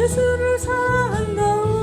예수를 사랑한다오.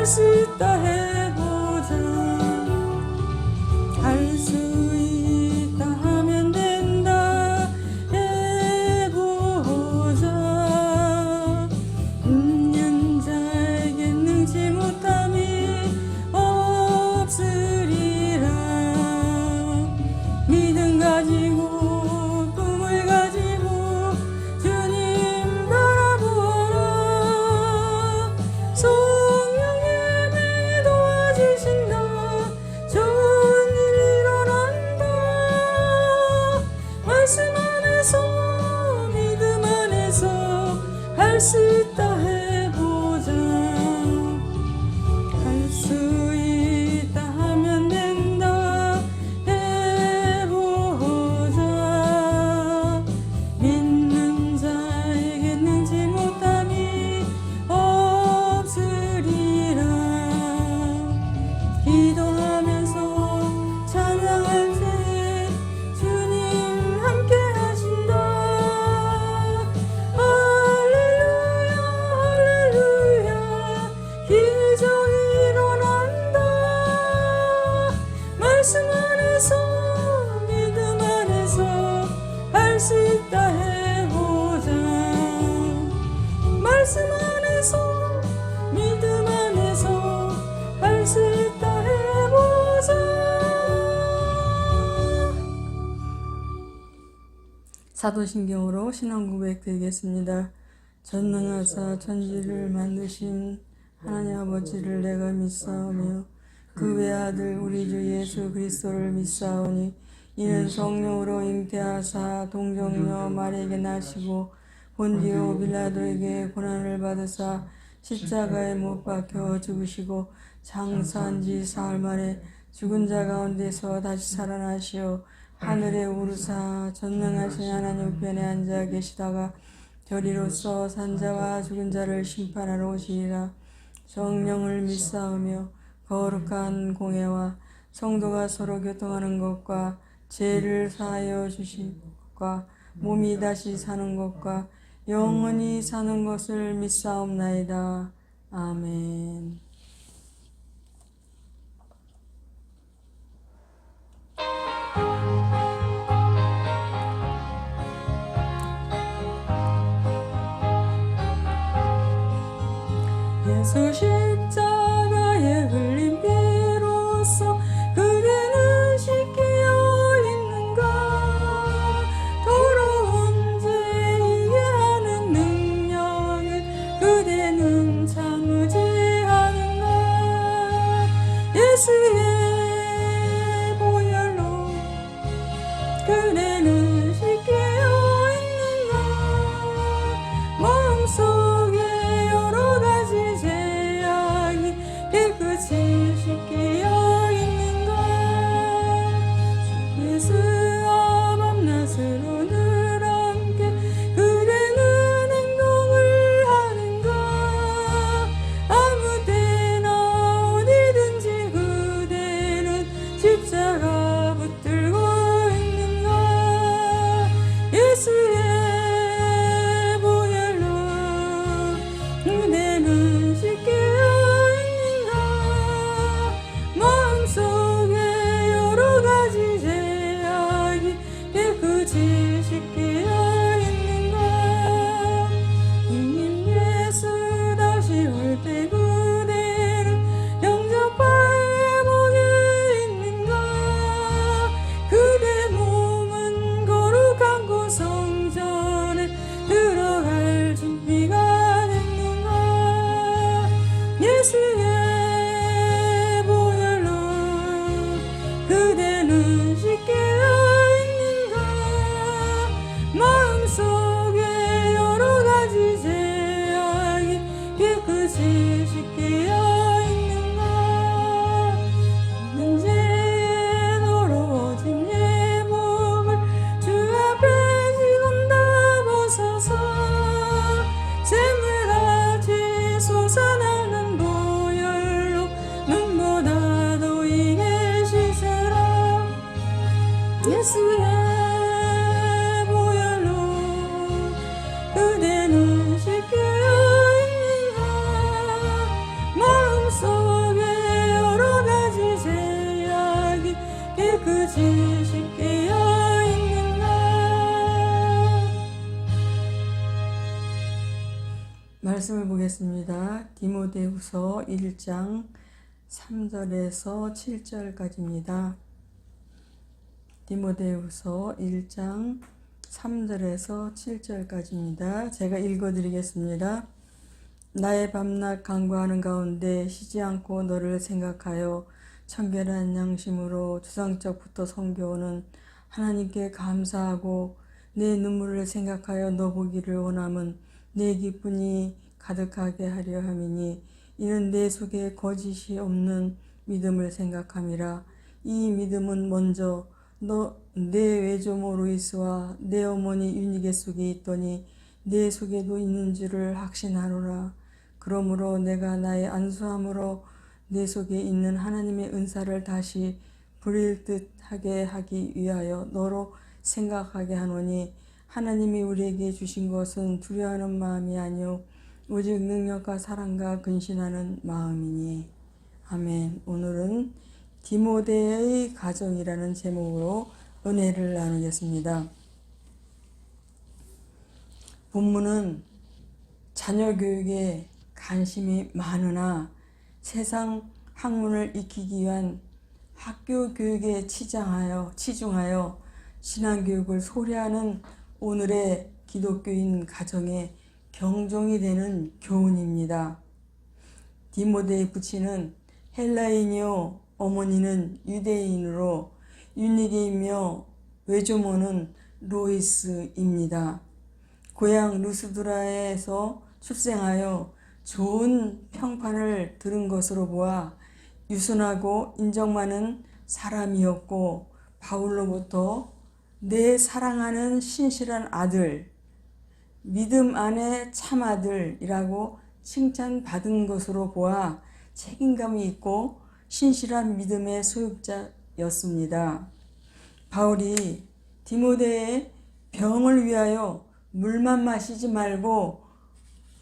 수 있다 해보자. 할 수 있다 하면 된다 해보자. 있는 자에게 능치 못함이 없으리라. 믿음 가지고 꿈을 가지고 주님 바라보아라. 말씀 안에서 믿음 안에서 할 수 있다 해보자. 할 수 있다 하면 된다 해보자. 믿는 자에게 능치 못함이 없으리라. 기도하면서 찬양할 때 말씀 안에서 믿음 안에서 할 수 있다 해보자. 말씀 안에서 믿음 안에서 할 수 있다 해보자. 사도신경으로 신앙 고백 드리겠습니다. 전능하사 천지를 만드신 하나님 아버지를 내가 믿사오며 그 외아들 우리 주 예수 그리스도를 믿사오니 이는 성령으로 잉태하사 동정녀 마리에게 나시고 본디오 빌라도에게 고난을 받으사 십자가에 못 박혀 죽으시고 장사한 지 사흘 만에 죽은 자 가운데서 다시 살아나시어 하늘에 오르사 전능하신 하나님 우편에 앉아 계시다가 저리로서 산자와 죽은 자를 심판하러 오시리라. 성령을 믿사오며 거룩한 공예와 성도가 서로 교통하는 것과 죄를 사하여 주신 것과 몸이 다시 사는 것과 영원히 사는 것을 믿사옵나이다. 아멘. 예수 십자가에 흘린 피로써 그대는 씻기어 있는가. 더러운 죄 이해하는 능력을 그대는 참으지 않은가. 예수의 보혈로 그대는 씻기어 있는가. 마음속에 여러 가지 죄악이 깨끗이 예수의 보혈로 그대는 씻겨 있는가 마음속에 여러 가지 죄악이 깨끗이 씻겨 있는가 없는 죄에 더러워진 예복을 주 앞에 지금 다 벗어서 샘물같이 솟아나는 보혈로 눈보다 더 이게 씻으라 예수의 보혈로 그대는 씻겨 있는가 마음속에 여러 가지 죄악이 깨끗이 씻겨 있는가. 말씀을 보겠습니다. 디모데후서 1장 3절에서 7절까지입니다. 디모데후서 1장 3절에서 7절까지입니다. 제가 읽어드리겠습니다. 나의 밤낮 간구하는 가운데 쉬지 않고 너를 생각하여 청결한 양심으로 주상적부터 섬겨오는 하나님께 감사하고 내 눈물을 생각하여 너 보기를 원함은 내 기쁨이 가득하게 하려 함이니 이는 내 속에 거짓이 없는 믿음을 생각함이라. 이 믿음은 먼저 내 외조모 루이스와 내 어머니 유니게 속에 있더니 내 속에도 있는 줄을 확신하노라. 그러므로 내가 나의 안수함으로 내 속에 있는 하나님의 은사를 다시 부릴 듯하게 하기 위하여 너로 생각하게 하노니 하나님이 우리에게 주신 것은 두려워하는 마음이 아니요 오직 능력과 사랑과 근신하는 마음이니. 아멘. 오늘은 디모데의 가정이라는 제목으로 은혜를 나누겠습니다. 본문은 자녀 교육에 관심이 많으나 세상 학문을 익히기 위한 학교 교육에 치중하여 신앙교육을 소홀히하는 오늘의 기독교인 가정에 경종이 되는 교훈입니다. 디모데의 부친은 헬라인이요 어머니는 유대인으로 유니게이며 외조모는 로이스입니다. 고향 루스드라에서 출생하여 좋은 평판을 들은 것으로 보아 유순하고 인정 많은 사람이었고 바울로부터 내 사랑하는 신실한 아들, 믿음 안에 참아들이라고 칭찬받은 것으로 보아 책임감이 있고 신실한 믿음의 소유자였습니다. 바울이 디모데의 병을 위하여 물만 마시지 말고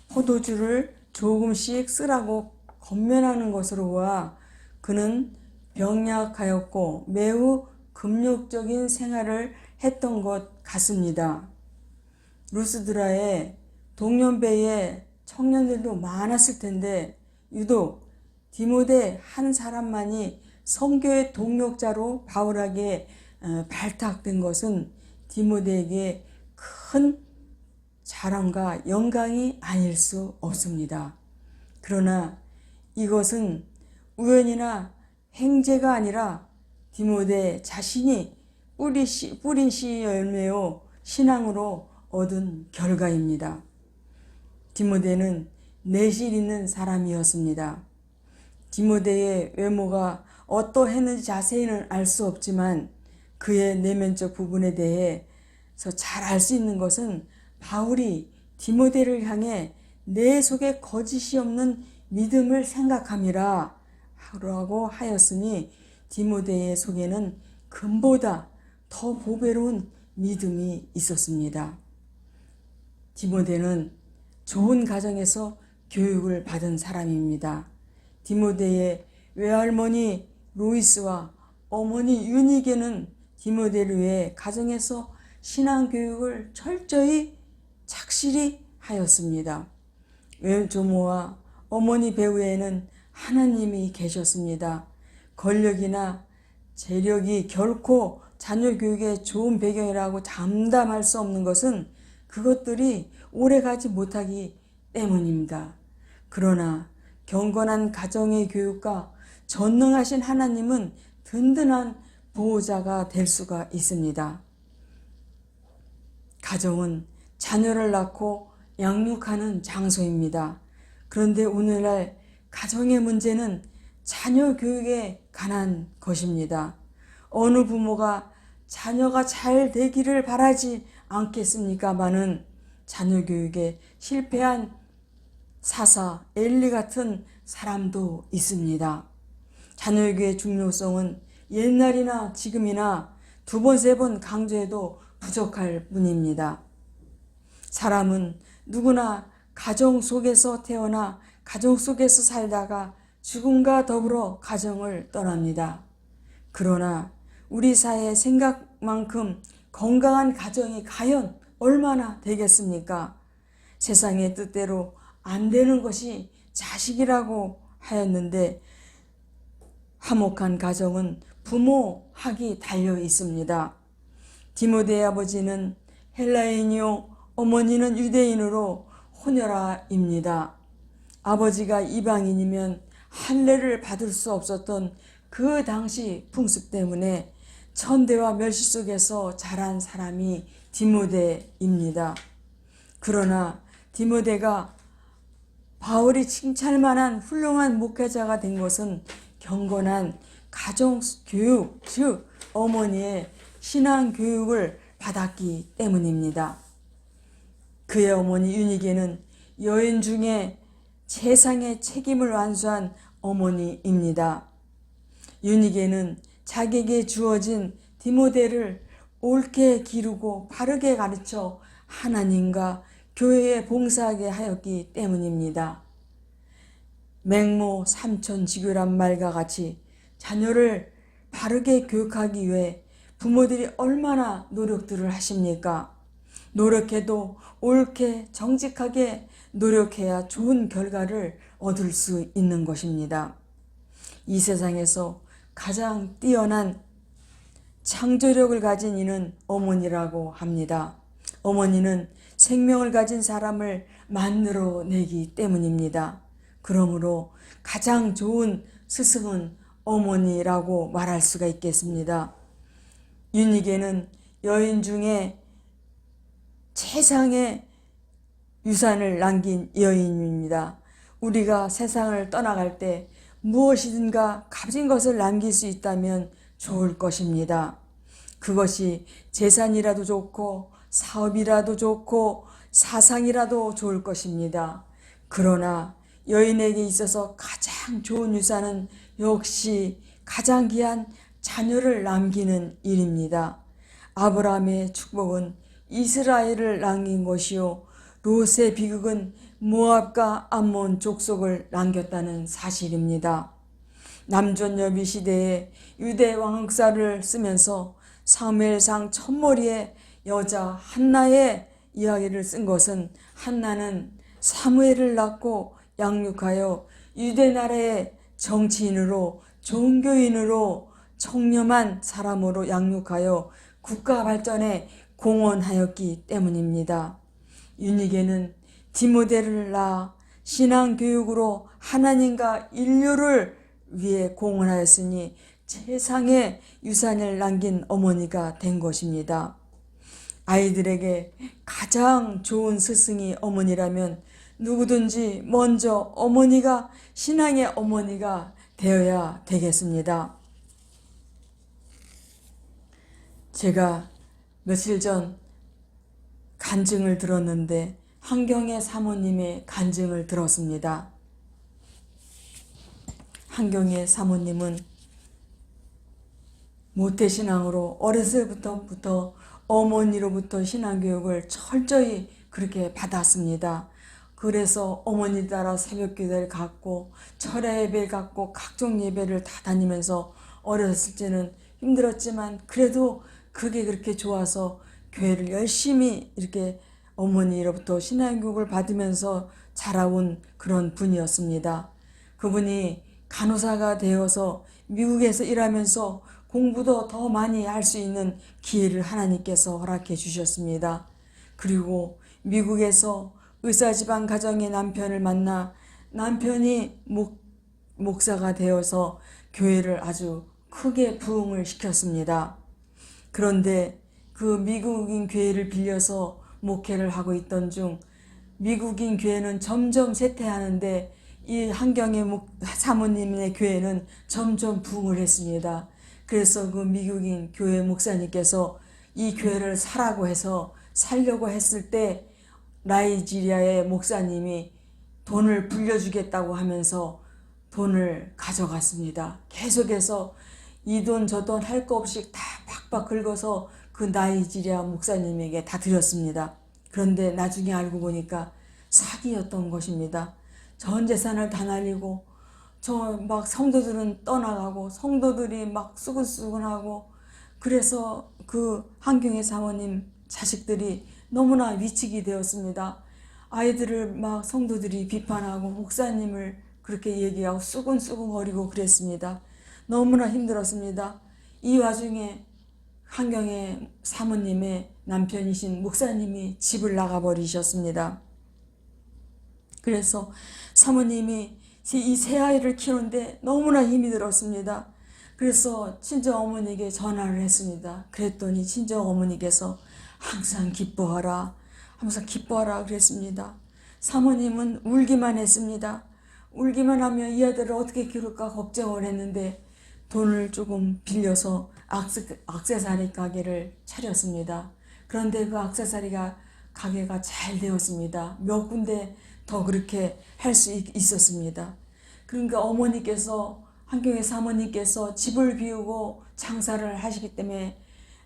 포도주를 조금씩 쓰라고 권면하는 것으로 보아 그는 병약하였고 매우 금욕적인 생활을 했던 것 같습니다. 루스드라에 동년배의 청년들도 많았을 텐데 유독 디모데 한 사람만이 선교의 동력자로 바울에게 발탁된 것은 디모데에게 큰 자랑과 영광이 아닐 수 없습니다. 그러나 이것은 우연이나 행제가 아니라 디모데 자신이 뿌린 씨 열매요 신앙으로 얻은 결과입니다. 디모데는 내실 있는 사람이었습니다. 디모데의 외모가 어떠했는지 자세히는 알 수 없지만 그의 내면적 부분에 대해서 잘 알 수 있는 것은 바울이 디모데를 향해 내 속에 거짓이 없는 믿음을 생각함이라 라고 하였으니 디모데의 속에는 금보다 더 보배로운 믿음이 있었습니다. 디모데는 좋은 가정에서 교육을 받은 사람입니다. 디모데의 외할머니 로이스와 어머니 유니게는 디모데를 위해 가정에서 신앙교육을 철저히 착실히 하였습니다. 외조모와 어머니 배후에는 하나님이 계셨습니다. 권력이나 재력이 결코 자녀 교육에 좋은 배경이라고 장담할 수 없는 것은 그것들이 오래가지 못하기 때문입니다. 그러나 경건한 가정의 교육과 전능하신 하나님은 든든한 보호자가 될 수가 있습니다. 가정은 자녀를 낳고 양육하는 장소입니다. 그런데 오늘날 가정의 문제는 자녀 교육에 관한 것입니다. 어느 부모가 자녀가 잘 되기를 바라지 않겠습니까마는 자녀 교육에 실패한 사사 엘리 같은 사람도 있습니다. 자녀 교육의 중요성은 옛날이나 지금이나 두 번, 세 번 강조해도 부족할 뿐입니다. 사람은 누구나 가정 속에서 태어나 가정 속에서 살다가 죽음과 더불어 가정을 떠납니다. 그러나 우리 사회의 생각만큼 건강한 가정이 과연 얼마나 되겠습니까? 세상의 뜻대로 안 되는 것이 자식이라고 하였는데 화목한 가정은 부모학이 달려 있습니다. 디모데의 아버지는 헬라인이요 어머니는 유대인으로 혼혈아입니다. 아버지가 이방인이면 할례를 받을 수 없었던 그 당시 풍습 때문에 천대와 멸시 속에서 자란 사람이 디모데입니다. 그러나 디모데가 바울이 칭찬할 만한 훌륭한 목회자가 된 것은 경건한 가정교육, 즉 어머니의 신앙교육을 받았기 때문입니다. 그의 어머니 유니게는 여인 중에 세상의 책임을 완수한 어머니입니다. 유니게는 자기에게 주어진 디모데를 옳게 기르고 바르게 가르쳐 하나님과 교회에 봉사하게 하였기 때문입니다. 맹모 삼천지교란 말과 같이 자녀를 바르게 교육하기 위해 부모들이 얼마나 노력들을 하십니까? 노력해도 옳게 정직하게 노력해야 좋은 결과를 얻을 수 있는 것입니다. 이 세상에서 가장 뛰어난 창조력을 가진 이는 어머니라고 합니다. 어머니는 생명을 가진 사람을 만들어내기 때문입니다. 그러므로 가장 좋은 스승은 어머니라고 말할 수가 있겠습니다. 유니게는 여인 중에 최상의 유산을 남긴 여인입니다. 우리가 세상을 떠나갈 때 무엇이든가 값진 것을 남길 수 있다면 좋을 것입니다. 그것이 재산이라도 좋고 사업이라도 좋고 사상이라도 좋을 것입니다. 그러나 여인에게 있어서 가장 좋은 유산은 역시 가장 귀한 자녀를 남기는 일입니다. 아브라함의 축복은 이스라엘을 남긴 것이요 롯의 비극은 모압과 암몬 족속을 남겼다는 사실입니다. 남존여비 시대에 유대 왕흑사를 쓰면서 사무엘상 첫머리에 여자 한나의 이야기를 쓴 것은 한나는 사무엘을 낳고 양육하여 유대 나라의 정치인으로 종교인으로 청렴한 사람으로 양육하여 국가 발전에 공헌하였기 때문입니다. 유니게는 디모데를 낳아 신앙교육으로 하나님과 인류를 위해 공헌하였으니 세상에 유산을 남긴 어머니가 된 것입니다. 아이들에게 가장 좋은 스승이 어머니라면 누구든지 먼저 어머니가 신앙의 어머니가 되어야 되겠습니다. 제가 며칠 전 간증을 들었는데 한경의 사모님의 간증을 들었습니다. 한경의 사모님은 모태신앙으로 어렸을 때부터 어머니로부터 신앙교육을 철저히 그렇게 받았습니다. 그래서 어머니 따라 새벽기도를 갖고 철야 예배를 갖고 각종 예배를 다 다니면서 어렸을 때는 힘들었지만 그래도 그게 그렇게 좋아서 교회를 열심히 이렇게 어머니로부터 신앙교육을 받으면서 자라온 그런 분이었습니다. 그분이 간호사가 되어서 미국에서 일하면서 공부도 더 많이 할 수 있는 기회를 하나님께서 허락해 주셨습니다. 그리고 미국에서 의사지방 가정의 남편을 만나 남편이 목사가 되어서 교회를 아주 크게 부흥을 시켰습니다. 그런데 그 미국인 교회를 빌려서 목회를 하고 있던 중 미국인 교회는 점점 쇠퇴하는데 이 한경의 사모님의 교회는 점점 부흥을 했습니다. 그래서 그 미국인 교회 목사님께서 이 교회를 사라고 해서 살려고 했을 때 나이지리아의 목사님이 돈을 불려주겠다고 하면서 돈을 가져갔습니다. 계속해서 이 돈 저 돈 할 거 없이 다 박박 긁어서 그 나이지리아 목사님에게 다 드렸습니다. 그런데 나중에 알고 보니까 사기였던 것입니다. 전 재산을 다 날리고 저 막 성도들은 떠나가고 성도들이 막 수근수근하고 그래서 그 한경의 사모님 자식들이 너무나 위축이 되었습니다. 아이들을 막 성도들이 비판하고 목사님을 그렇게 얘기하고 수근수근거리고 그랬습니다. 너무나 힘들었습니다. 이 와중에 한경의 사모님의 남편이신 목사님이 집을 나가버리셨습니다. 그래서 사모님이 이 세 아이를 키우는데 너무나 힘이 들었습니다. 그래서 친정어머니에게 전화를 했습니다. 그랬더니 친정어머니께서 항상 기뻐하라, 항상 기뻐하라 그랬습니다. 사모님은 울기만 했습니다. 울기만 하면 이 아들을 어떻게 키울까 걱정을 했는데 돈을 조금 빌려서 액세서리 가게를 차렸습니다. 그런데 그 액세서리 가게가 잘 되었습니다. 몇 군데 더 그렇게 할 수 있었습니다. 그러니까 어머니께서 한경의 사모님께서 집을 비우고 장사를 하시기 때문에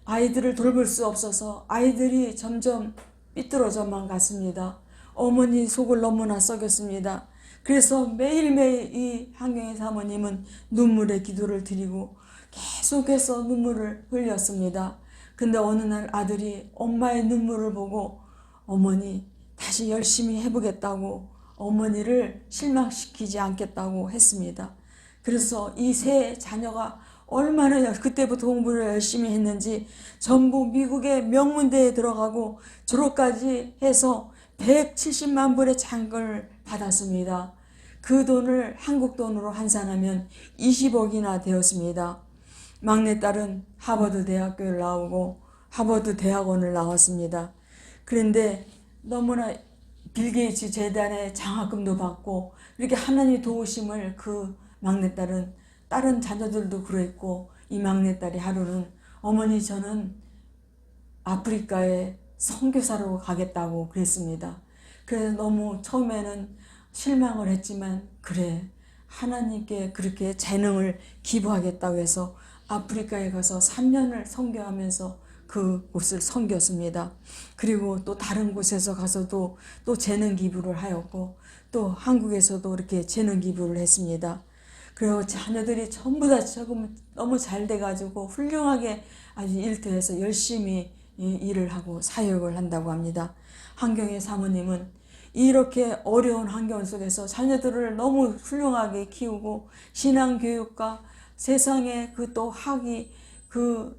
아이들을 돌볼 수 없어서 아이들이 점점 삐뚤어져만 갔습니다. 어머니 속을 너무나 썩였습니다. 그래서 매일매일 이 한경의 사모님은 눈물의 기도를 드리고 계속해서 눈물을 흘렸습니다. 근데 어느 날 아들이 엄마의 눈물을 보고 어머니 다시 열심히 해보겠다고 어머니를 실망시키지 않겠다고 했습니다. 그래서 이 세 자녀가 얼마나 그때부터 공부를 열심히 했는지 전부 미국의 명문대에 들어가고 졸업까지 해서 170만 불의 장학금을 받았습니다. 그 돈을 한국 돈으로 환산하면 20억이나 되었습니다. 막내딸은 하버드 대학교를 나오고 하버드 대학원을 나왔습니다. 그런데 너무나 빌 게이츠 재단의 장학금도 받고 이렇게 하나님의 도우심을 그 막내딸은 다른 자녀들도 그랬고 이 막내딸이 하루는 어머니 저는 아프리카에 선교사로 가겠다고 그랬습니다. 그래서 너무 처음에는 실망을 했지만 그래 하나님께 그렇게 재능을 기부하겠다고 해서 아프리카에 가서 3년을 선교하면서 그곳을 섬겼습니다. 그리고 또 다른 곳에서 가서도 또 재능 기부를 하였고 또 한국에서도 이렇게 재능 기부를 했습니다. 그리고 자녀들이 전부 다 조금 너무 잘 돼가지고 훌륭하게 아주 일터에서 열심히 일을 하고 사역을 한다고 합니다. 한경의 사모님은 이렇게 어려운 환경 속에서 자녀들을 너무 훌륭하게 키우고 신앙교육과 세상에 그 또 학위 그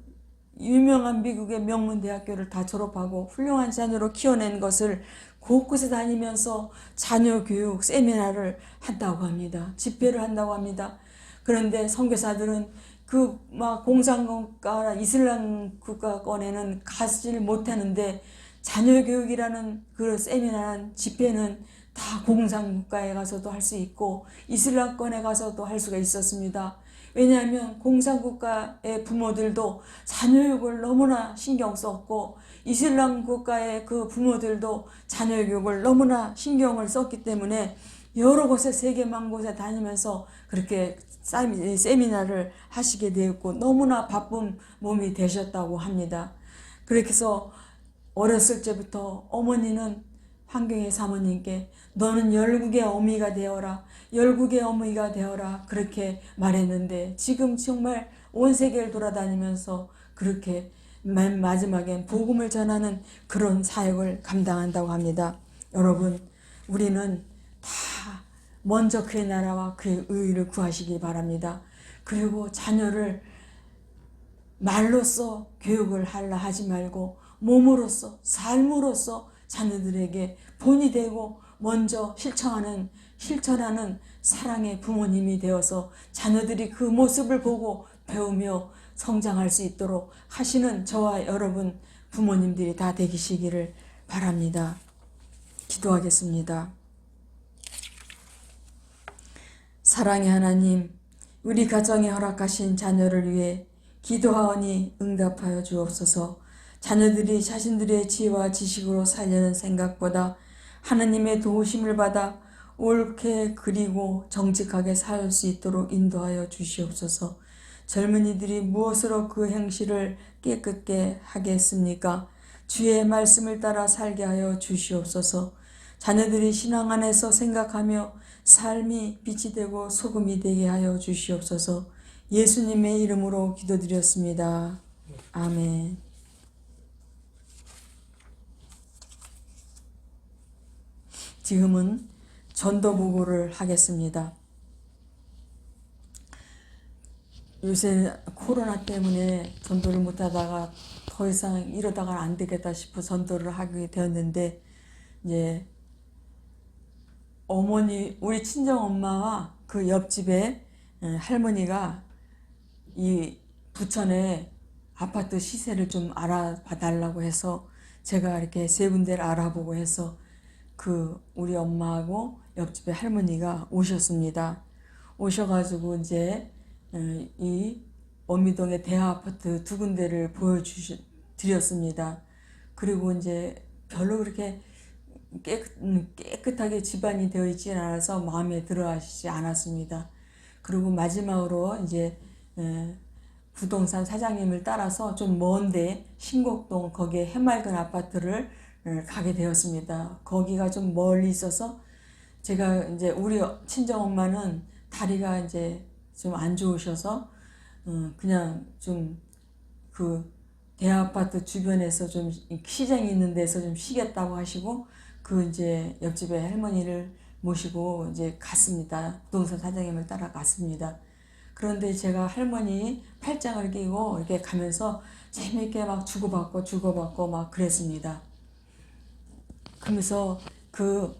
유명한 미국의 명문대학교를 다 졸업하고 훌륭한 자녀로 키워낸 것을 곳곳에 다니면서 자녀 교육 세미나를 한다고 합니다. 집회를 한다고 합니다. 그런데 선교사들은 그 막 공산국가 이슬람 국가권에는 가지를 못하는데 자녀 교육이라는 그 세미나는 집회는 다 공산국가에 가서도 할 수 있고 이슬람권에 가서도 할 수가 있었습니다. 왜냐하면 공산국가의 부모들도 자녀교육을 너무나 신경 썼고 이슬람 국가의 그 부모들도 자녀교육을 너무나 신경을 썼기 때문에 여러 곳에 세계 만곳에 다니면서 그렇게 세미나를 하시게 되었고 너무나 바쁜 몸이 되셨다고 합니다. 그렇게 해서 어렸을 때부터 어머니는 한경의 사모님께 너는 열국의 어미가 되어라 열국의 어미가 되어라 그렇게 말했는데 지금 정말 온 세계를 돌아다니면서 그렇게 맨 마지막엔 복음을 전하는 그런 사역을 감당한다고 합니다. 여러분 우리는 다 먼저 그의 나라와 그의 의의를 구하시기 바랍니다. 그리고 자녀를 말로써 교육을 하려 하지 말고 몸으로써 삶으로써 자녀들에게 본이 되고 먼저 실천하는 실천하는 사랑의 부모님이 되어서 자녀들이 그 모습을 보고 배우며 성장할 수 있도록 하시는 저와 여러분 부모님들이 다 되시기를 바랍니다. 기도하겠습니다. 사랑의 하나님, 우리 가정에 허락하신 자녀를 위해 기도하오니 응답하여 주옵소서. 자녀들이 자신들의 지혜와 지식으로 살려는 생각보다 하나님의 도우심을 받아 옳게 그리고 정직하게 살 수 있도록 인도하여 주시옵소서. 젊은이들이 무엇으로 그 행실을 깨끗게 하겠습니까? 주의 말씀을 따라 살게 하여 주시옵소서. 자녀들이 신앙 안에서 생각하며 삶이 빛이 되고 소금이 되게 하여 주시옵소서. 예수님의 이름으로 기도드렸습니다. 아멘. 지금은 전도 보고를 하겠습니다. 요새 코로나 때문에 전도를 못하다가 더 이상 이러다가 안 되겠다 싶어 전도를 하게 되었는데, 이제 어머니, 우리 친정엄마와 그 옆집에 할머니가 이 부천에 아파트 시세를 좀 알아봐 달라고 해서 제가 이렇게 세 군데를 알아보고 해서 그 우리 엄마하고 옆집에 할머니가 오셨습니다. 오셔가지고 이제 이 어미동의 대하아파트 두 군데를 보여드렸습니다. 그리고 이제 별로 그렇게 깨끗하게 집안이 되어 있지 않아서 마음에 들어 하시지 않았습니다. 그리고 마지막으로 이제 부동산 사장님을 따라서 좀 먼데 신곡동 거기에 해맑은 아파트를 가게 되었습니다. 거기가 좀 멀리 있어서 제가 이제 우리 친정엄마는 다리가 이제 좀 안 좋으셔서 그냥 좀 그 대아파트 주변에서 좀 시장이 있는 데서 좀 쉬겠다고 하시고 그 이제 옆집에 할머니를 모시고 이제 갔습니다. 부동산 사장님을 따라 갔습니다. 그런데 제가 할머니 팔짱을 끼고 이렇게 가면서 재미있게 막 주고받고 막 그랬습니다. 그러면서 그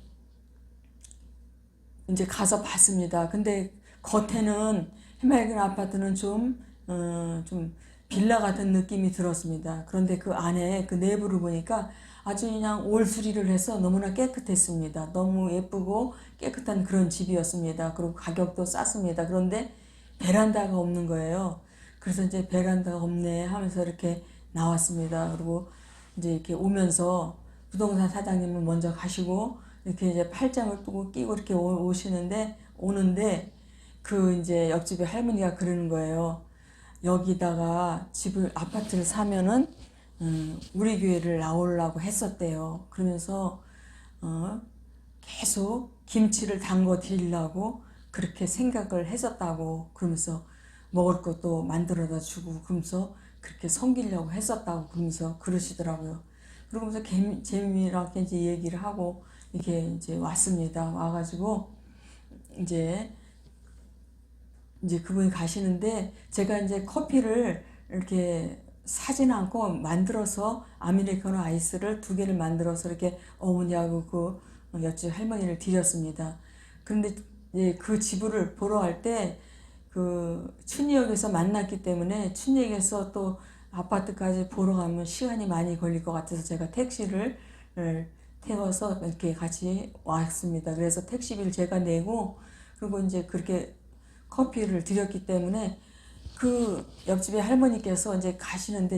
이제 가서 봤습니다. 근데 겉에는 해맑은 아파트는 좀 빌라 같은 느낌이 들었습니다. 그런데 그 안에 그 내부를 보니까 아주 그냥 올수리를 해서 너무나 깨끗했습니다. 너무 예쁘고 깨끗한 그런 집이었습니다. 그리고 가격도 쌌습니다. 그런데 베란다가 없는 거예요. 그래서 이제 베란다가 없네 하면서 이렇게 나왔습니다. 그리고 이제 이렇게 오면서 부동산 사장님은 먼저 가시고 이렇게 이제 팔짱을 끼고 이렇게 오는데 그 이제 옆집에 할머니가 그러는 거예요. 여기다가 아파트를 사면은 우리 교회를 나오려고 했었대요. 그러면서 계속 김치를 담궈 드리려고 그렇게 생각을 했었다고, 그러면서 먹을 것도 만들어다 주고 그러면서 그렇게 섬기려고 했었다고 그러면서 그러시더라고요. 그러면서 재미있게 이제 얘기를 하고 이렇게 이제 왔습니다. 와가지고 이제 그분이 가시는데 제가 이제 커피를 이렇게 사진 않고 만들어서 아메리카노 아이스를 2개를 만들어서 이렇게 어머니하고 그 옆집 할머니를 드렸습니다. 그런데 이제 그 집을 보러 갈 때 그 춘희역에서 만났기 때문에 춘희역에서 또 아파트까지 보러 가면 시간이 많이 걸릴 것 같아서 제가 택시를 태워서 이렇게 같이 왔습니다. 그래서 택시비를 제가 내고 그리고 이제 그렇게 커피를 드렸기 때문에 그 옆집에 할머니께서 이제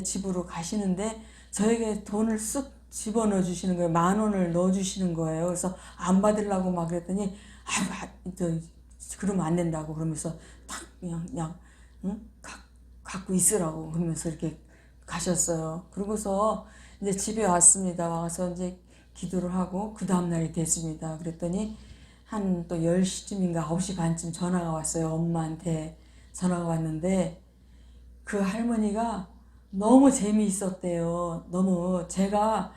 집으로 가시는데 저에게 돈을 쓱 집어넣어 주시는 거예요. 10,000원을 넣어 주시는 거예요. 그래서 안 받으려고 막 그랬더니 그러면 안 된다고 그러면서 탁 그냥 응? 갖고 있으라고 그러면서 이렇게 가셨어요. 그러고서 이제 집에 왔습니다. 와서 이제 기도를 하고 그 다음 날이 됐습니다. 그랬더니 한 또 10시쯤인가 9시 반쯤 전화가 왔어요. 엄마한테 전화가 왔는데 그 할머니가 너무 재미있었대요. 너무 제가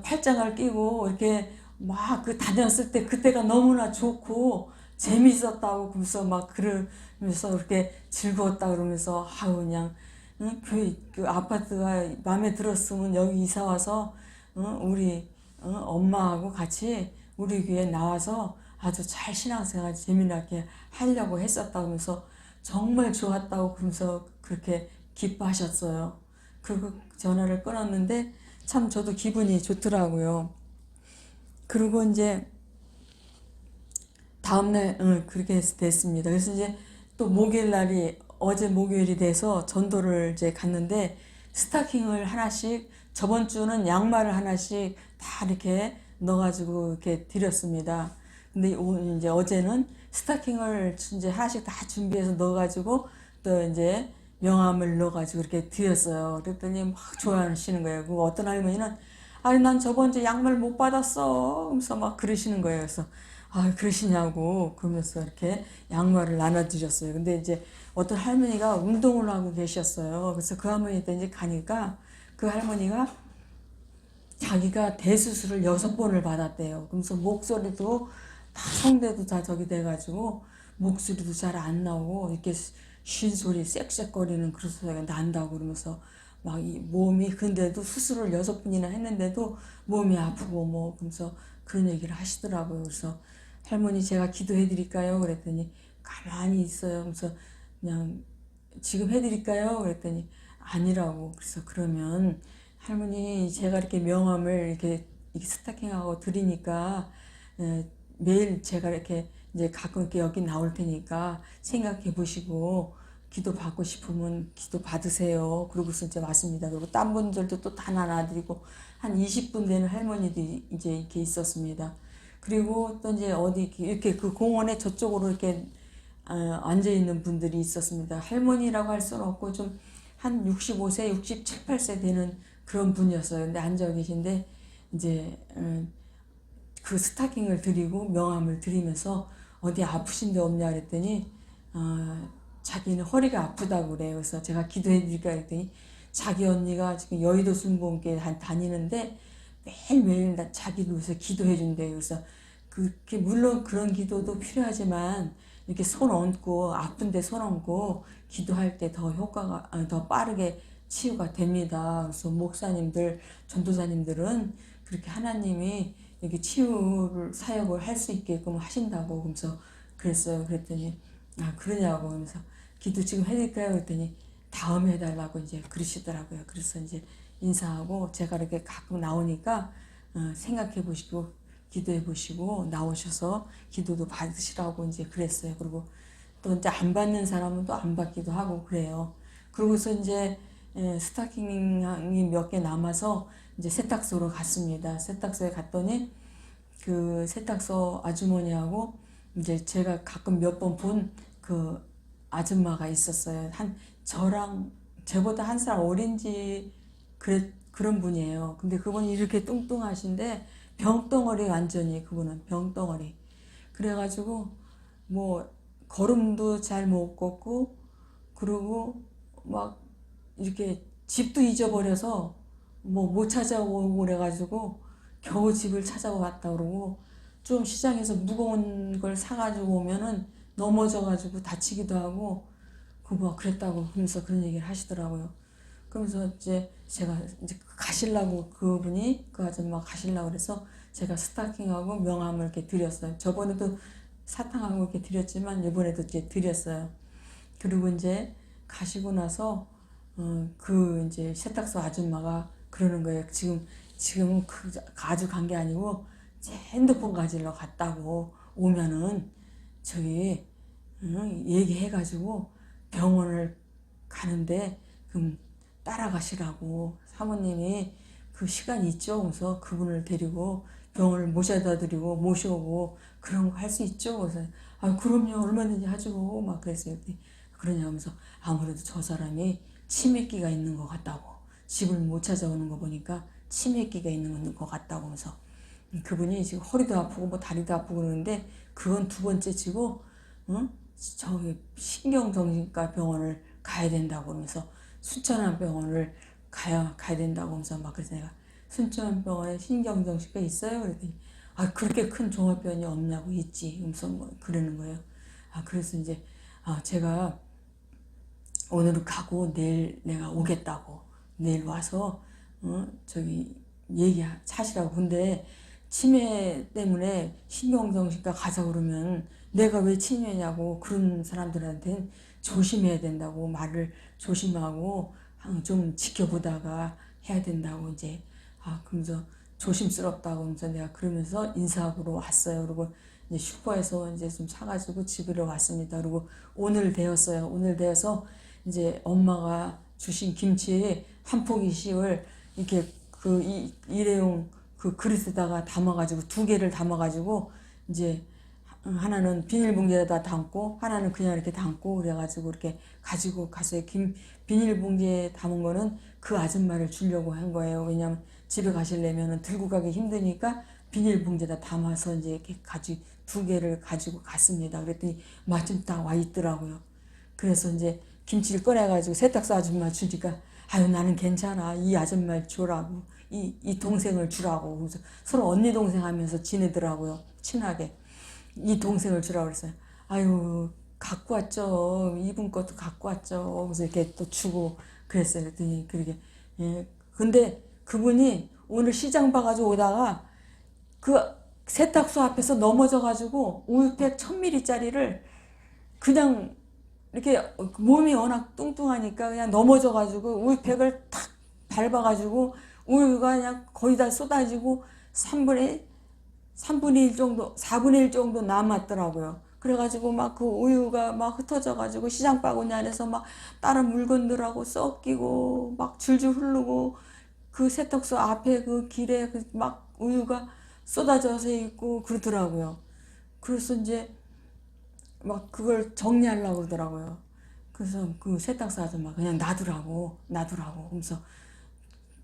팔짱을 끼고 이렇게 막 다녔을 때 그때가 너무나 좋고 재미있었다고 그러면서 막 그러면서 이렇게 즐거웠다 그러면서 그냥 그 아파트가 마음에 들었으면 여기 이사 와서 우리 엄마하고 같이 우리 교회 나와서 아주 잘 신앙생활 재미나게 하려고 했었다고 하면서 정말 좋았다고 그러면서 그렇게 기뻐하셨어요. 그리고 전화를 끊었는데 참 저도 기분이 좋더라고요. 그리고 이제 다음날 그렇게 됐습니다. 그래서 이제 또 목요일 날이 어제 목요일이 돼서 전도를 이제 갔는데 스타킹을 하나씩 저번 주는 양말을 하나씩 다 이렇게 넣어가지고 이렇게 드렸습니다. 근데 이제 어제는 스타킹을 이제 하나씩 다 준비해서 넣어가지고 또 이제 명함을 넣어가지고 이렇게 드렸어요. 그랬더니 막 좋아하시는 거예요. 그 어떤 할머니는 아니 난 저번 주 양말 못 받았어. 그러면서 막 그러시는 거예요. 그래서 아 그러시냐고 그러면서 이렇게 양말을 나눠드렸어요. 근데 이제 어떤 할머니가 운동을 하고 계셨어요. 그래서 그 할머니한테 이제 가니까 그 할머니가 자기가 대수술을 6번을 받았대요. 그러면서 목소리도 다 성대도 다 저기 돼가지고 목소리도 잘 안 나오고 이렇게 쉰 소리 쌕쌕거리는 그런 소리가 난다고 그러면서 막 이 몸이 근데도 수술을 6번이나 했는데도 몸이 아프고 뭐 그러면서 그런 얘기를 하시더라고요. 그래서 할머니 제가 기도해 드릴까요? 그랬더니 가만히 있어요. 그래서 그냥 지금 해드릴까요? 그랬더니 아니라고. 그래서 그러면 할머니 제가 이렇게 명함을 이렇게 스타킹하고 드리니까 매일 제가 이렇게 이제 가끔 이렇게 여기 나올 테니까 생각해 보시고 기도 받고 싶으면 기도 받으세요. 그러고서 이제 왔습니다. 그리고 딴 분들도 또 다 나눠드리고 한 20분 되는 할머니들이 이제 이렇게 있었습니다. 그리고 또 이제 어디 이렇게 그 공원에 저쪽으로 이렇게 앉아 있는 분들이 있었습니다. 할머니라고 할 수는 없고 좀 한 65세, 67, 8세 되는 그런 분이었어요. 근데 앉아 계신데 이제 그 스타킹을 드리고 명함을 드리면서 어디 아프신 데 없냐 그랬더니 자기는 허리가 아프다고 그래요. 그래서 제가 기도해 드릴까 그랬더니 자기 언니가 지금 여의도 순복음교회 다니는데 매일매일 자기를 위해서 기도해 준대요. 그래서 그게 물론 그런 기도도 필요하지만 이렇게 손 얹고 아픈데 손 얹고 기도할 때 더 효과가 더 빠르게 치유가 됩니다. 그래서 목사님들, 전도사님들은 그렇게 하나님이 이렇게 치유를 사역을 할 수 있게끔 하신다고 그러면서 그랬어요. 그랬더니 아 그러냐고 그러면서 기도 지금 해드릴까요? 그랬더니 다음에 해달라고 이제 그러시더라고요. 그래서 이제 인사하고 제가 이렇게 가끔 나오니까 생각해 보시고 기도해 보시고 나오셔서 기도도 받으시라고 이제 그랬어요. 그리고 또 이제 안 받는 사람은 또 안 받기도 하고 그래요. 그러고서 이제 스타킹이 몇 개 남아서 이제 세탁소로 갔습니다. 세탁소에 갔더니 그 세탁소 아주머니하고 이제 제가 가끔 몇 번 본 그 아줌마가 있었어요. 한 저랑 저보다 한 살 어린지 그런 분이에요. 근데 그분이 이렇게 뚱뚱하신데 병덩어리 완전히 그분은 병덩어리. 그래가지고 뭐 걸음도 잘 못 걷고 그러고 막 이렇게 집도 잊어버려서 뭐 못 찾아오고 그래가지고 겨우 집을 찾아왔다 그러고 좀 시장에서 무거운 걸 사가지고 오면은 넘어져가지고 다치기도 하고 그 뭐 그랬다고 그러면서 그런 얘기를 하시더라고요. 그러면서 이제 제가 이제 가시려고 그분이 그 아줌마 가시려고 그래서 제가 스타킹하고 명함을 이렇게 드렸어요. 저번에도 사탕하고 이렇게 드렸지만 이번에도 이제 드렸어요. 그리고 이제 가시고 나서 그 이제 세탁소 아줌마가 그러는 거예요. 지금 그 아주 간 게 아니고 제 핸드폰 가지러 갔다고 오면은 저기 얘기해가지고 병원을 가는데 그럼 따라가시라고 사모님이 그 시간 있죠? 그래서 그분을 데리고 병원을 모셔다 드리고 모셔오고 그런 거 할 수 있죠? 그래서 아 그럼요 얼마든지 하죠 막 그랬어요. 그러냐 하면서 아무래도 저 사람이 치매기가 있는 것 같다고 집을 못 찾아오는 거 보니까 치매기가 있는 것 같다고 하면서 그분이 지금 허리도 아프고 뭐 다리도 아프고 그러는데 그건 두 번째 치고 저기 신경정신과 병원을 가야 된다고 그러면서 순천한 병원을 가야 된다고 하면서 막 그래서 내가 순천한 병원에 신경정신과 있어요? 그랬더니 아 그렇게 큰 종합병원이 없냐고 있지 그러면서 뭐 그러는 거예요. 아 그래서 이제 제가 오늘은 가고 내일 내가 오겠다고 내일 와서 저기 얘기하시라고 근데 치매 때문에 신경정신과 가자 그러면 내가 왜 치매냐고 그런 사람들한테는 조심해야 된다고 말을 조심하고 좀 지켜보다가 해야 된다고 이제 그러면서 조심스럽다고 하면서 내가 그러면서 인사하러 왔어요. 그리고 이제 슈퍼에서 이제 좀 사가지고 집으로 왔습니다. 그리고 오늘 되었어요. 오늘 되어서 이제 엄마가 주신 김치 한 포기씩을 이렇게 그 일회용 그 그릇에다가 담아가지고 두 개를 담아가지고 이제 하나는 비닐봉지에다 담고 하나는 그냥 이렇게 담고 그래가지고 이렇게 가지고 갔어요. 비닐봉지에 담은 거는 그 아줌마를 주려고 한 거예요. 왜냐면 집에 가시려면 들고 가기 힘드니까 비닐봉지에다 담아서 이제 이렇게 두 개를 가지고 갔습니다. 그랬더니 마침 딱 와 있더라고요. 그래서 이제 김치를 꺼내가지고 세탁소 아줌마 주니까 아유 나는 괜찮아 이 아줌마 주라고 이 동생을 주라고 그래서 서로 언니 동생 하면서 지내더라고요. 친하게 이 동생을 주라고 그랬어요. 아유 갖고 왔죠. 이분 것도 갖고 왔죠. 그래서 이렇게 또 주고 그랬어요. 그랬더니 그렇게 예. 근데 그분이 오늘 시장 봐가지고 오다가 그 세탁소 앞에서 넘어져가지고 우유팩 1000ml짜리를 그냥 이렇게 몸이 워낙 뚱뚱하니까 그냥 넘어져가지고 우유팩을 탁 밟아가지고 우유가 그냥 거의 다 쏟아지고 3분의 1 정도, 4분의 1 정도 남았더라고요. 그래가지고 막 그 우유가 막 흩어져가지고 시장 바구니 안에서 막 다른 물건들하고 섞이고 막 줄줄 흐르고 그 세탁소 앞에 그 길에 막 우유가 쏟아져서 있고 그러더라고요. 그래서 이제 막 그걸 정리하려고 그러더라고요. 그래서 그 세탁소 아줌마 그냥 놔두라고 그러면서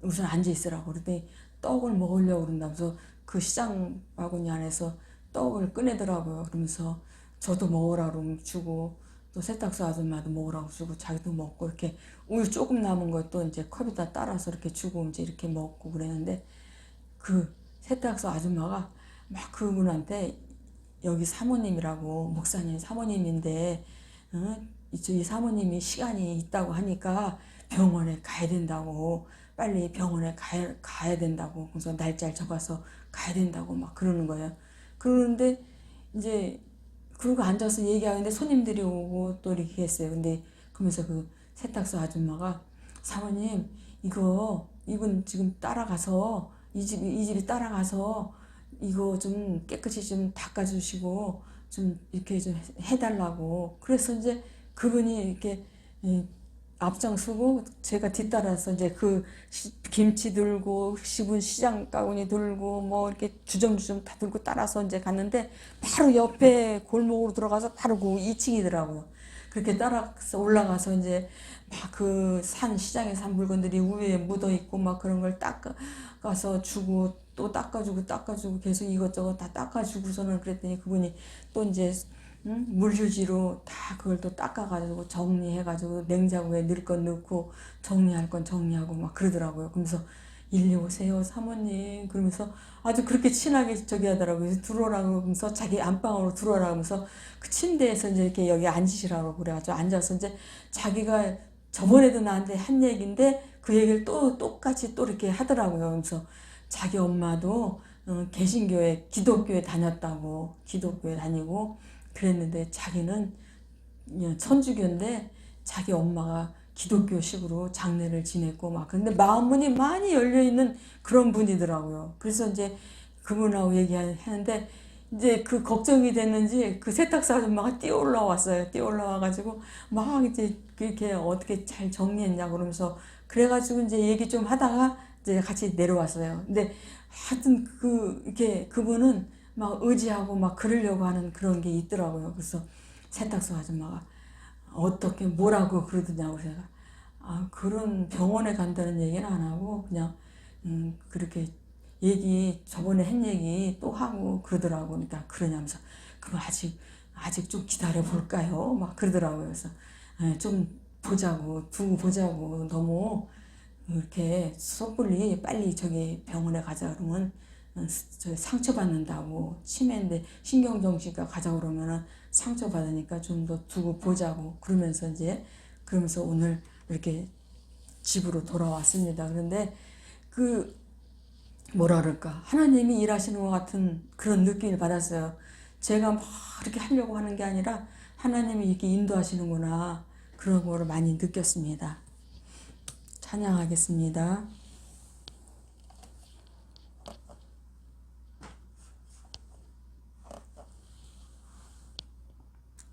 우선 앉아 있으라고 그랬더니 떡을 먹으려고 그런다면서 그 시장 바구니 안에서 떡을 꺼내더라고요. 그러면서 저도 먹으라고 주고 또 세탁소 아줌마도 먹으라고 주고 자기도 먹고 이렇게 우유 조금 남은 것도 이제 컵에다 따라서 이렇게 주고 이제 이렇게 먹고 그랬는데 그 세탁소 아줌마가 막 그분한테 여기 사모님이라고 목사님 사모님인데 이 사모님이 시간이 있다고 하니까 병원에 가야 된다고 빨리 병원에 가야 된다고 그래서 날짜를 잡아서 가야 된다고 막 그러는 거예요. 그러는데 이제 그러고 앉아서 얘기하는데 손님들이 오고 또 이렇게 했어요. 근데 그러면서 그 세탁소 아줌마가 사모님 이분 지금 따라가서 이 집이 따라가서 이거 좀 깨끗이 좀 닦아주시고 좀 이렇게 좀 해달라고 그래서 이제 그분이 이렇게 앞장서고 제가 뒤따라서 이제 그 김치 들고 씹은 시장 가구니 들고 뭐 이렇게 주정주정 다 들고 따라서 이제 갔는데 바로 옆에 골목으로 들어가서 바로 그 2층이더라고요. 그렇게 따라서 올라가서 이제 막 그 시장에 산 물건들이 위에 묻어 있고 막 그런 걸 닦아서 주고 또 닦아주고 계속 이것저것 다 닦아주고서는 그랬더니 그분이 또 이제 물휴지로 다 그걸 또 닦아가지고 정리해가지고 냉장고에 넣을 건 넣고 정리할 건 정리하고 막 그러더라고요. 그러면서 일리 오세요 사모님 그러면서 아주 그렇게 친하게 저기 하더라고요. 들어오라고 그러면서 자기 안방으로 들어오라고 하면서 그 침대에서 이제 이렇게 여기 앉으시라고 그래가지고 앉아서 이제 자기가 저번에도 나한테 한 얘기인데 그 얘기를 또 똑같이 또 이렇게 하더라고요. 그래서 자기 엄마도 개신교회 기독교에 다녔다고 기독교에 다니고 그랬는데 자기는 천주교인데 자기 엄마가 기독교식으로 장례를 지냈고 막 근데 마음문이 많이 열려있는 그런 분이더라고요. 그래서 이제 그분하고 얘기하는데 이제 그 걱정이 됐는지 그 세탁소 아줌마가 뛰어 올라왔어요. 뛰어 올라와가지고 막 이제 그렇게 어떻게 잘 정리했냐 그러면서 그래가지고 이제 얘기 좀 하다가 이제 같이 내려왔어요. 근데 하여튼 이렇게 그분은 막 의지하고 막 그러려고 하는 그런 게 있더라고요. 그래서 세탁소 아줌마가 어떻게 뭐라고 그러더냐고 제가 그런 병원에 간다는 얘기는 안 하고 그냥 그렇게 저번에 한 얘기 또 하고 그러더라고. 그러니까 그러냐면서 그럼 아직 좀 기다려 볼까요? 막 그러더라고요. 그래서 좀 두고 보자고 너무 이렇게 섣불리 빨리 저기 병원에 가자 그러면 상처받는다고 치매인데 신경정신과 가자 그러면은 상처받으니까 좀 더 두고 보자고 그러면서 오늘 이렇게 집으로 돌아왔습니다. 그런데 그 뭐라 그럴까, 하나님이 일하시는 것 같은 그런 느낌을 받았어요. 제가 막 이렇게 하려고 하는 게 아니라 하나님이 이렇게 인도하시는구나, 그런 거를 많이 느꼈습니다. 찬양하겠습니다.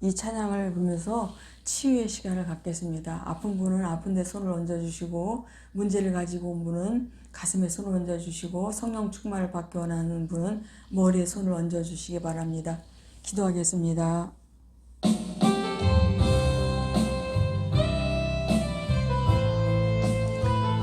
이 찬양을 부르면서 치유의 시간을 갖겠습니다. 아픈 분은 아픈 데 손을 얹어주시고, 문제를 가지고 온 분은 가슴에 손을 얹어주시고, 성령 충만을 받기 원하는 분은 머리에 손을 얹어주시기 바랍니다. 기도하겠습니다.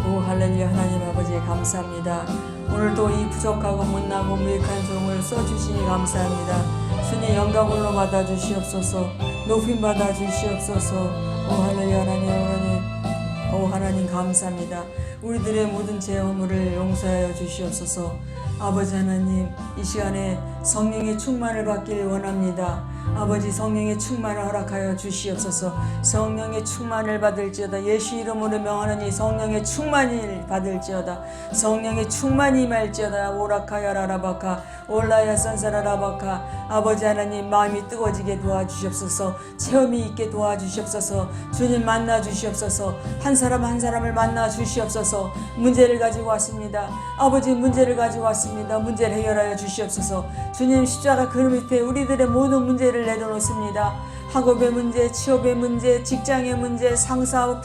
오 할렐루야. 하나님 아버지 감사합니다. 오늘도 이 부족하고 못나고 무익한 종을 써주시니 감사합니다. 주님 영광 홀로 받아주시옵소서. 높임 받아주시옵소서. 오 할렐루야. 하나님 오 하나님 감사합니다. 우리들의 모든 죄 허물을 용서하여 주시옵소서. 아버지 하나님, 이 시간에 성령의 충만을 받길 원합니다. 아버지 성령의 충만을 허락하여 주시옵소서. 성령의 충만을 받을지어다. 예수 이름으로 명하노니 성령의 충만을 받을지어다. 성령의 충만이 임할지어다. 오라카야 라라바카 올라야 산사라라바카. 아버지 하나님, 마음이 뜨거워지게 도와주시옵소서. 체험이 있게 도와주시옵소서. 주님 만나 주시옵소서. 한 사람 한 사람을 만나 주시옵소서. 문제를 가지고 왔습니다. 아버지 문제를 가지고 왔습니다. 문제를 해결하여 주시옵소서. 주님 십자가 그 밑에 우리들의 모든 문제를 내려놓습니다. 학업의 문제, 취업의 문제, 직장의 문제, 상사,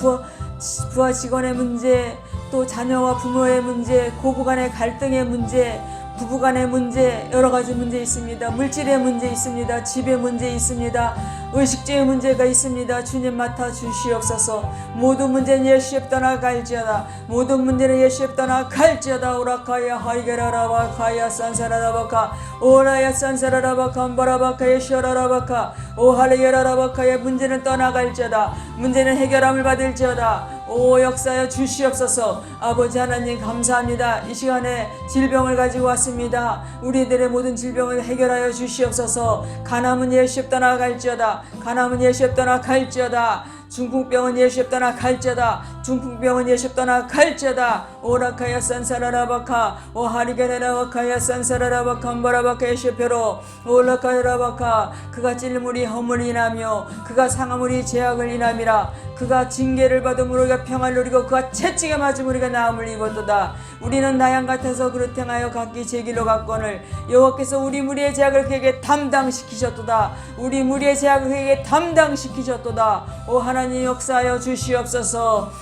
부하 직원의 문제, 또 자녀와 부모의 문제, 고부간의 갈등의 문제, 부부간의 문제, 여러가지 문제 있습니다. 물질의 문제 있습니다. 집의 문제 있습니다. 의식주의 문제가 있습니다. 주님 맡아 주시옵소서. 모든 문제는 예수의 떠나갈지어다. 모든 문제는 예수의 떠나갈지어다. 오라카야 하이게라라바카야 산사라라바카 오라야 산사라라바카 암바라바카 예수라라바카 오하레게라라바카의 문제는 떠나갈지어다. 문제는 해결함을 받을지어다. 오 역사여 주시옵소서. 아버지 하나님 감사합니다. 이 시간에 질병을 가지고 왔습니다. 우리들의 모든 질병을 해결하여 주시옵소서. 간암은 예수의 떠나갈지어다. 간암은 예수의 떠나갈지어다. 중풍병은 예수의 떠나갈지어다. 중풍병은 예수의 떠나갈지어다. 오라카야 산사라라바카 오하리게라라바카야 산사라라바카 암바라바카 예수표로 오라카야라바카. 그가 찔림 우리 허물이 인하며 그가 상함 우리 죄악을 인함이라. 그가 징계를 받음으로 우리가 평안을 누리고 그가 채찍에 맞음 우리가 나음을 입었도다. 우리는 나양 같아서 그릇 행하여 각기 제 길로 갔거늘 여호와께서 우리 무리의 죄악을 그에게 담당시키셨도다. 우리 무리의 죄악을 그에게 담당시키셨도다. 오 하나님 역사하여 주시옵소서.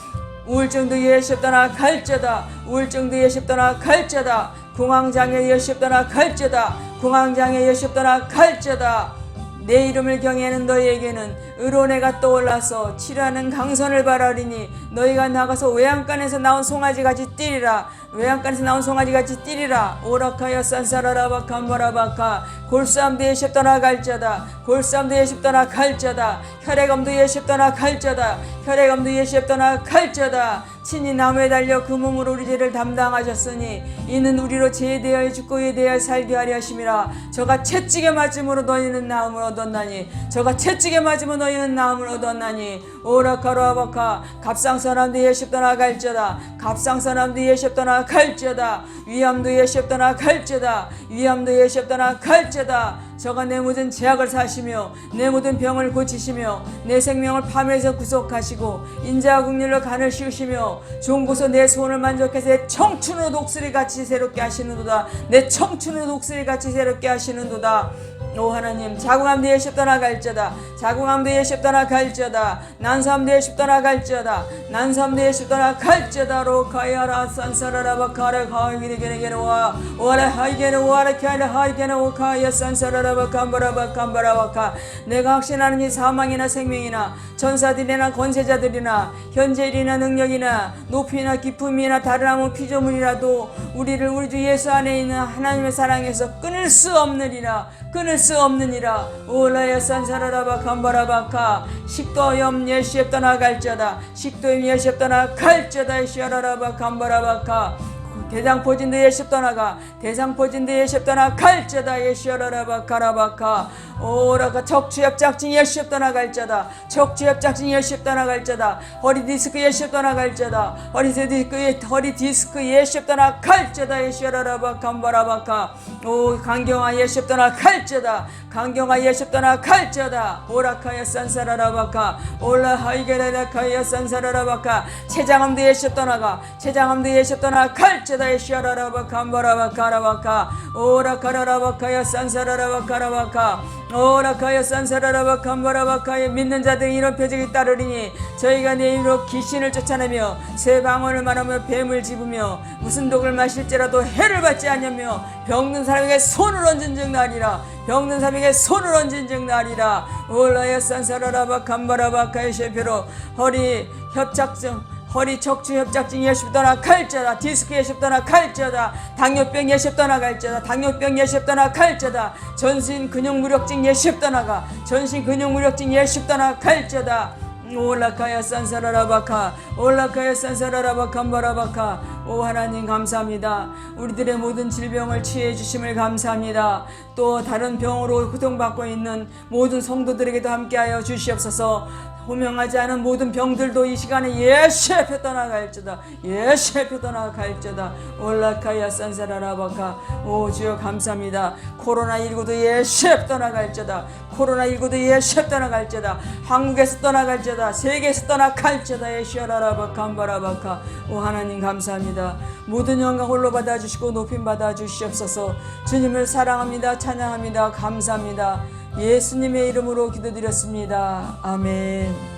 우울증도 예수의 떠나갈지어다. 우울증도 예수의 떠나갈지어다. 공황장애 예수의 떠나갈지어다. 공황장애 예수의 떠나갈지어다. 내 이름을 경외하는 너희에게는 의로운해가 떠올라서 치료하는 강선을 바라리니 너희가 나가서 외양간에서 나온 송아지같이 뛰리라. 외양간에서 나온 송아지같이 뛰리라. 오라카야 산사라라바카 암바라바카 골수암도 예수 떠나갈지어다. 골수암도 예수 떠나갈지어다. 혈액암도 예수 떠나갈지어다. 혈액암도 예수 떠나갈지어다. 친히 나무에 달려 그 몸으로 우리 죄를 담당하셨으니 이는 우리로 죄에 대하여 죽고 의에 대하여 살게 하려 하심이라. 저가 채찍에 맞음으로 너희는 나음을 얻었나니 저가 채찍에 맞으면 너희는 나음을 얻었나니 오라카라바카 갑상선암도 예수 떠나갈지어다. 갑상선암도 예수 떠나갈지어다. 위암도 예수 떠나갈지어다. 위암도 예수 떠나갈지어다. 저가 내 모든 죄악을 사시며 내 모든 병을 고치시며 내 생명을 파멸해서 구속하시고 인자와 국률로 간을 씌우시며 좋은 곳에 내 소원을 만족해서 내 청춘으로 독수리같이 새롭게 하시는도다. 내 청춘으로 독수리같이 새롭게 하시는도다. 오 하나님 자궁암도 예수 떠나갈지어다. 자궁암도 예수 떠나갈지어다. 난소암도 예수 떠나갈지어다. 난소암도 예수 떠나갈지어다. 로카야라 산사라라바카라 하이게네게네와 오라 하이게네 오라 캬네 하이게네 오카야 산사라라바카 암바라바카 암바라바카. 내가 확신하는 이 사망이나 생명이나 전사들이나 권세자들이나 현재일이나 능력이나 높이나 기품이나 다른 아무 피조물이라도 우리를 우리 주 예수 안에 있는 하나님의 사랑에서 끊을 수 없느니라. 끊을 수 없느니라. 오라야 산사라라바 감바라바카 식도염 예수에 떠나갈지어다. 식도염 예수에 떠나갈지어다. 예수라라바 감바라바카 대장포진도 예수 떠나가. 대장포진도 예수 떠나갈지어다. 예수라라바 카라바카 오라카 척추협착증 예수여 떠나갈자다. 척추협착증 예수여 떠나갈자다. 허리 디스크 예수여 떠나갈자다. 허리 디스크 예수여 떠나갈자다. 예수여라라바 감바라바카. 오 강경화 예수여 떠나갈자다. 강경화 예수여 떠나갈자다. 오라카야 산사라라바카. 올라하이게라카야 산사라라바카. 췌장암도 예수여 떠나가. 췌장암도 예수여 떠나갈자다. 예수여라라바 감바라바카라바카. 오라카라라바카야 산사라라바카라바카. 오라카야 산사라라바 감바라바카에 믿는 자들이 이런 표적이 따르리니 저희가 내 이름으로 귀신을 쫓아내며 새 방언을 말하며 뱀을 집으며 무슨 독을 마실지라도 해를 받지 않으며 병든 사람에게 손을 얹은 즉 나리라. 병든 사람에게 손을 얹은 즉 나리라. 올라야 산사라라바 감바라바카의 셰페로 허리 협착증 허리 척추 협착증 예수 떠나갈자다. 디스크 예수 떠나갈자다. 당뇨병 예수 떠나갈자다. 당뇨병 예수 떠나갈자다. 전신 근육무력증 예수 떠나가. 전신 근육무력증 예수 떠나갈자다. 올라카야 산사라라바카. 올라카야 산사라라바 감바라바카. 오 하나님 감사합니다. 우리들의 모든 질병을 치유해 주심을 감사합니다. 또 다른 병으로 고통받고 있는 모든 성도들에게도 함께하여 주시옵소서. 호명하지 않은 모든 병들도 이 시간에 예수 앞에 떠나갈지다. 예수 앞에 떠나갈지다. 올라카야 산사라라바카. 오 주여 감사합니다. 코로나19도 예수 앞에 떠나갈지다. 코로나19도 예수 앞에 떠나갈지다. 한국에서 떠나갈지다. 세계에서 떠나갈지다. 예수라라바 감바라바카. 오 하나님 감사합니다. 모든 영광 홀로 받아주시고 높임 받아주시옵소서. 주님을 사랑합니다. 찬양합니다. 감사합니다. 예수님의 이름으로 기도드렸습니다. 아멘.